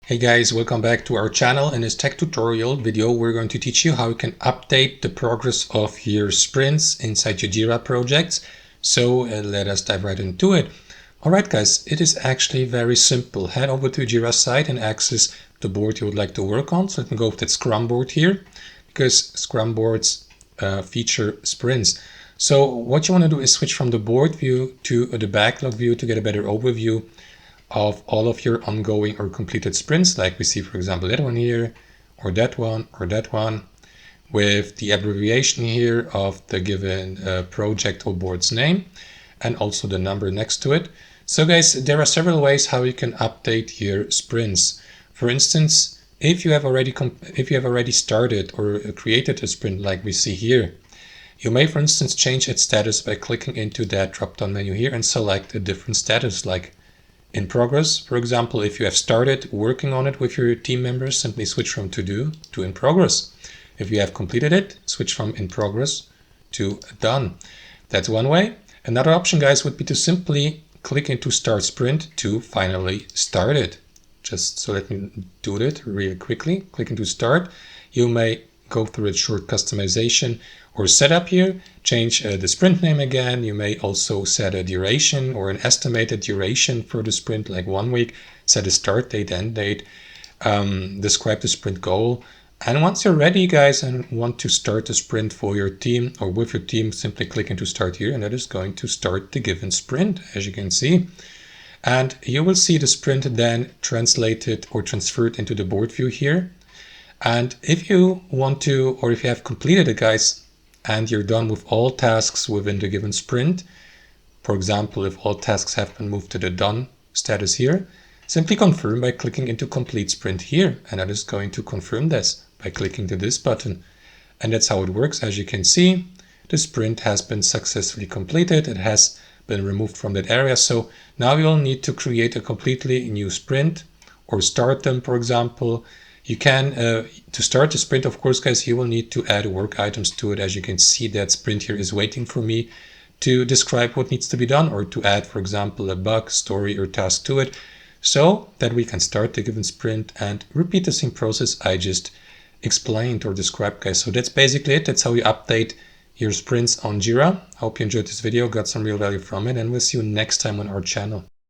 Hey guys, welcome back to our channel. In this tech tutorial video, we're going to teach you how you can update the progress of your sprints inside your Jira projects. So let us dive right into it. Alright guys, it is actually very simple. Head over to Jira site and access the board you would like to work on. So let me go with that Scrum board here, because Scrum boards feature sprints. So what you want to do is switch from the board view to the backlog view to get a better overview of all of your ongoing or completed sprints, like we see, for example, that one here, or that one, with the abbreviation here of the given project or board's name, and also the number next to it. So guys, there are several ways how you can update your sprints. For instance, if you have already started or created a sprint like we see here, you may, for instance, change its status by clicking into that drop-down menu here and select a different status, like in progress. For example, if you have started working on it with your team members, simply switch from to do to in progress. If you have completed it, switch from in progress to done. That's one way. Another option, guys, would be to simply click into start sprint to finally start it. So let me do it really quickly. Click into start. You may go through a short customization or setup here, change the sprint name again. You may also set a duration or an estimated duration for the sprint, like 1 week, set a start date, end date, describe the sprint goal. And once you're ready, guys, and want to start the sprint for your team or with your team, simply click into start here, and that is going to start the given sprint, as you can see. And you will see the sprint then translated or transferred into the board view here. And if you want to, or if you have completed it, guys, and you're done with all tasks within the given sprint, for example, if all tasks have been moved to the done status here, simply confirm by clicking into complete sprint here. And that is going to confirm this by clicking to this button. And that's how it works. As you can see, the sprint has been successfully completed. It has been removed from that area. So now you'll need to create a completely new sprint or start them, for example. You can, to start the sprint, of course, guys, you will need to add work items to it. As you can see, that sprint here is waiting for me to describe what needs to be done, or to add, for example, a bug, story, or task to it, so that we can start the given sprint and repeat the same process I just explained or described, guys. So that's basically it. That's how you update your sprints on Jira. I hope you enjoyed this video, got some real value from it, and we'll see you next time on our channel.